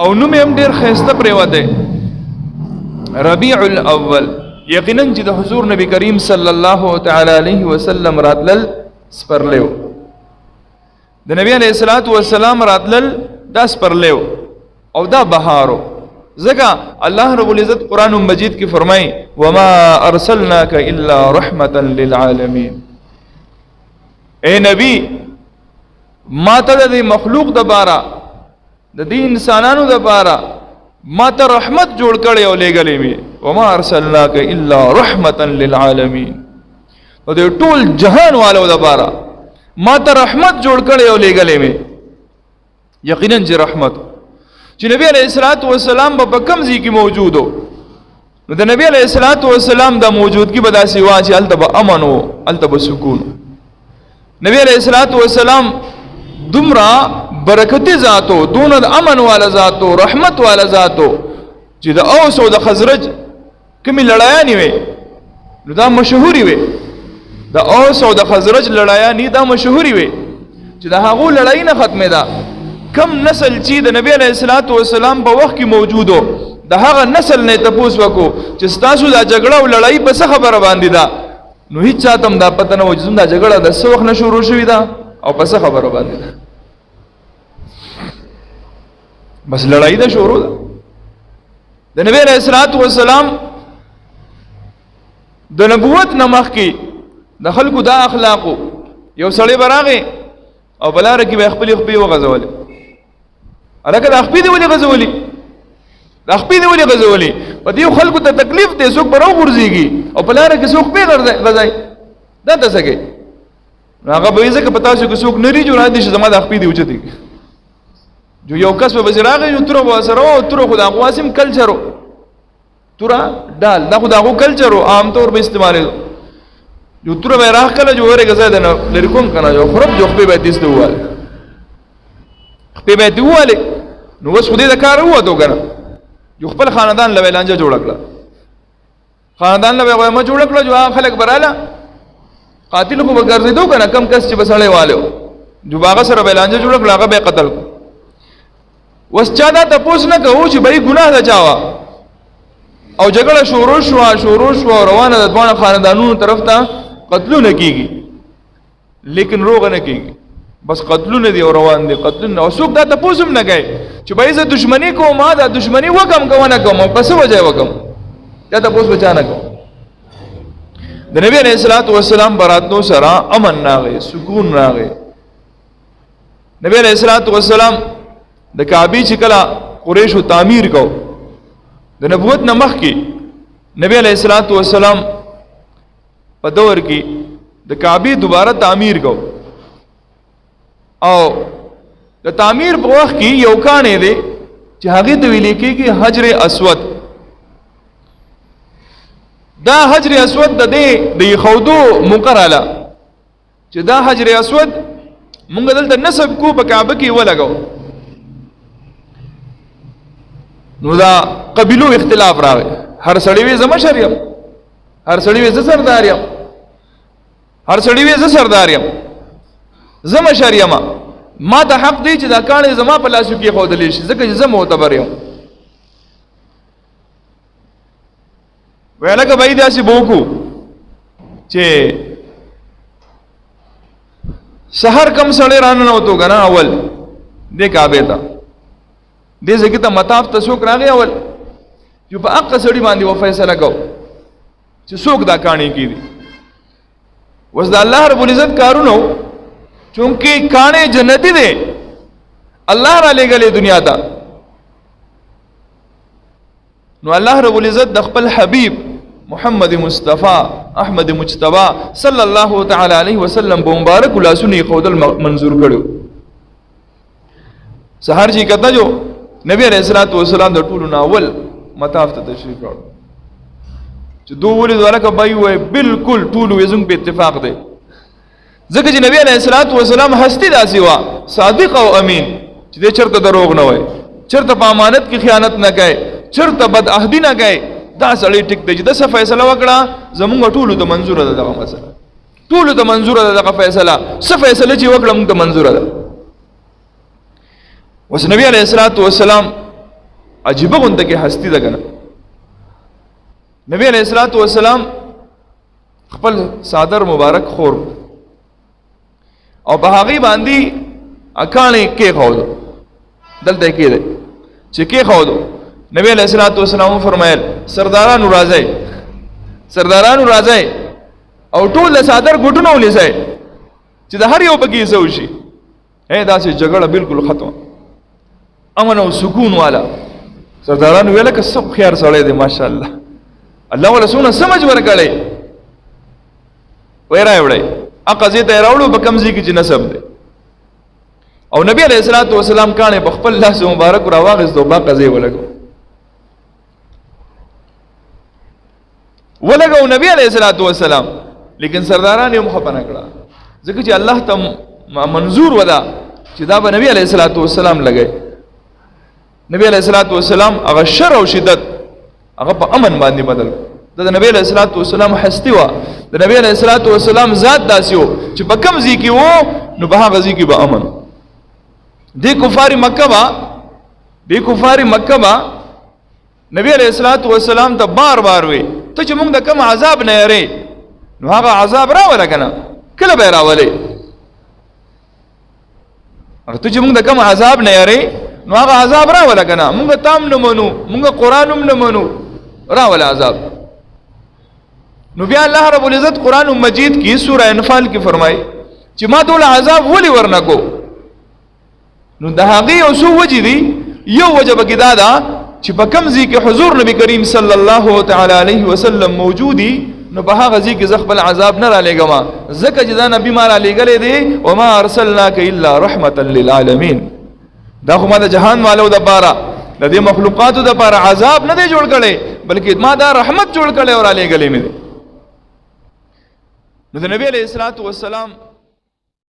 او نوم هم ډیر خسته پریوته ربيع الاول. یقینا چې د حضور نبی کریم صلی الله تعالی علیه وسلم راتلل سپرلیو، د نبی علیہ الصلوۃ والسلام راتلل دا سپرلیو او دا بهارو. ځکه الله رب العزت قرآن مجید کې فرمایي وما ارسلناک الا رحمتا للعالمین. اے نبی ما ته د مخلوق د بارا د دې انسانانو د بارا ما ته رحمت جوړ کړی او لېږلی مې. وما ارسلناک الا رحمتا للعالمین، او د ټول جهان والو د بارا ما ته رحمت جوړ کړی او لېږلی مې. یقینا چې رحمت چې نبی علیہ الصلوۃ والسلام په کوم ځای کې موجود وو، نو د نبی علیہ الصلوۃ والسلام د موجودګي به داسې وه چې هلته به امن و، هلته به سکون. نبی علیہ الصلوۃ والسلام دومره برکتی ذاتو، دون د امن والا ذاتو، رحمت والا ذاتو، چې د اوس او د خزرج کومې لړایانې وې نو دا مشهوري وې. د اوس او د خزرج لړایانې دا مشهوري وې چې د هغو لړۍ نه ختمې ده. کم نسل چې د نبی علیہ الصلوۃ والسلام په وخت کې موجودو د هغه نسل نه تپوس وکړو چې ستاسو دا جګړه او لړۍ په څه خبره باندې ده، نو هیڅ چاته هم دا پته نه و چې دا جګړه د څه وخت نه شروع شوې ده او په څه خبره باندې ده. بس لړۍ ده شروع ده. د نبی علیہ الصلوۃ والسلام د نبوت نه مخکې د خلکو دا اخلاقو، یو سړی به راغی او په لاره کې به خپلې خپې وغځولې. هلکه دا خپې دې ولې غځولې؟ دا خپې دې ولې غځولې؟ په دې خلکو ته تکلیف دی، څوک به راوغورځېږي او په لاره کې څوک خپې غځوي، دا ته څه کوي؟ نو هغه به وایي ځکه په تاسو کې څوک نري جوړ دی چې زما دا خپې دې اوچتې کړي. جو یو کس به راغی یو توره به سره و، توره خو د هغو هسې کلچر و، توره ډال دا خو د هغو کلچر و، عام طور به استعمالېدو. جو توره به یې راښکله جو ورېږه ځای دی نه لرې کوم که نه جو خورم جو خپې به یې دېس ته ووالې، خپې به یې دې ووالې. نو اوس خو دې د کاره ووتو که نه، جو خپل خاندان له به یې لانجه جوړه کړه، خاندان له به یې غویمه جوړه کړه. جو هغه خلک به راله قاتل خو به ګرځېدو که نه، کم کس چې به سړی والی و، جو به هغه سره به یې لانجه جوړه کړه، هغه به یې قتل کړو. اوس چا دا تپوس نه کوو چې بهی ګناه د چا وه او جګړه شروع شوه او روانه د دواړه خاندانونو طرف ته قتلونه کېږي، لیکن روغه نه کېږي، بس قتلونه دي او روان دي قتلونه. او څوک دا تپوس هم نه کوي چې بهی زه دشمني کوم، ما دا دشمني وکم که ونه کوم او په څه وجه یې وکم، دا تپوس به چا نه کوم. د نبي علیہ الصلوۃ والسلام براتلو سره امن راغی، سکون راغی. نبی علیہ الصلوۃ والسلام د کعبې چې کله قریشو تعمیر کو، د نبوت نه مخکې نبی علیہ الصلوۃ والسلام په دور کې د کعبې دوباره تعمیر کو، او د تعمیر په وخت کې یو کاڼی دی چې هغې ته ویل کېږي حجر اسود. دا حجر اسود د دې د ایښودو موقع راله چې دا حجر اسود مونږ دلته نصب کو په کعبه کې ولګو. نو دا قبیلو اختلاف راغی، هر سړی وی زه مشر یم، هر سړی وی زه سردار یم، هر سړی وی زه سردار یم، زه مشر یم، ما ته حق دی چې دا کاڼی زما په لاسو کې ایښودلی شي ځکه چې زه معتبر یم. وی لکه بهی داسې به وکړو چې سحر کم سړی راننوتو که نه اول دې کعبې ته، دې ځکه ته مطاف ته څوک راغی اول چې په حقه سړي باندې و فیصله کو چې څوک دا کاڼی کېدي. اوس د الله رب العزت کارونه چونکې کاڼی جنتي دی، الله را لېږلی دنیا ته، نو الله رب العزت د خپل حبیب محمد مصطفی احمد مجتبی صلی الله تعالی علیه وسلم په مبارک لاسونو یې ښودل منظور کړو. سهار چې کته جو نبی علیہ الصلوۃ والسلام د ټولو نه اول مطاف ته تشریف راوړ چې دو ولې ولکه بای وای بالکل ټولو یې زموږ په اتفاق دی، ځکه چې نبی علیہ الصلوۃ والسلام هستی داسې وه صادق او امین چې دې چېرته دروغ نه وای، چېرته په امانت کې خیانت نه کوي، چېرته بدعهدي نه کوي. دا سړی ټیک دی چې داسې فیصله وکړه زمونږ ټولو ته منظوره ده، دغه مسله ټولو ته منظوره ده، دغه فیصله څه فیصله چې وکړه مونږ ته منظوره ده. اوس نبی علیہ الصلوۃ والسلام عجیبه غونډه کې هستی ده کنه. نبی علیہ الصلوۃ والسلام خپل صادر مبارک خور او په هغه باندې اکانې کې خود دلته کې ده چې کې خود نبی علیہ الصلوۃ والسلام فرمایل سردارانو راځي او ټول صادر ګټونو ولېسای چې د هر یو پکې سو شي دا سه جګړه بالکل ختم امن او سکون والا سردارانو ویل که سب خیر سره دي ماشاءالله الله ولا سونه سمجھ ورکړي ویرا وړي اقضیه ته راوړو په کمزې کې چې نسب ده او نبی علیہ الصلوۃ والسلام کانه بخپل الله سو مبارک راواغز دوه قضیه ولګو نبی علیہ الصلوۃ والسلام لیکن سرداران یې مخه پنه کړه ځکه چې الله ته منظور ودا چې دا به نبی علیہ الصلوۃ والسلام لګي. نبی علیہ الصلوۃ والسلام هغه شر او شدت هغه په امن باندې بدل. د نبی علیہ الصلوۃ والسلام هستی وا د نبی علیہ الصلوۃ والسلام ذات داسیو چې په کم ځای کې وو نو په هغه ځای کې به امن. د کفار مکه با نبی علیہ الصلوۃ والسلام ته بار وی ته چې موږ د کم عذاب نه یری نو هغه عذاب راولا کنه کله به راولې ته چې موږ د کم عذاب نه یری نو هغه عذاب راولا کنه موږ تام نه منو موږ قران هم نه منو راولا عذاب. نو بیا الله رب العزت قران مجید کی سورہ انفال کی فرمای چې ما ټول عذاب ولي ورنکو نو د هغه او سو وجې دی یو وجب کې دا چې په کوم ځای کې حضور نبی کریم صلی الله تعالی علیه وسلم موجودی نو په هغه ځای کې زغبل عذاب نه را لګم ځکه چې دا نبی ما را لګلې دی او ما ارسلناک الا رحمتا للعالمین. دا خو ما د جهان والو د پاره د دې مخلوقاتو د پاره عذاب نه دی جوړ کړي بلکې ما دا رحمت جوړ کړي او را لګلې مې. نو د نبی علیہ الصلوۃ والسلام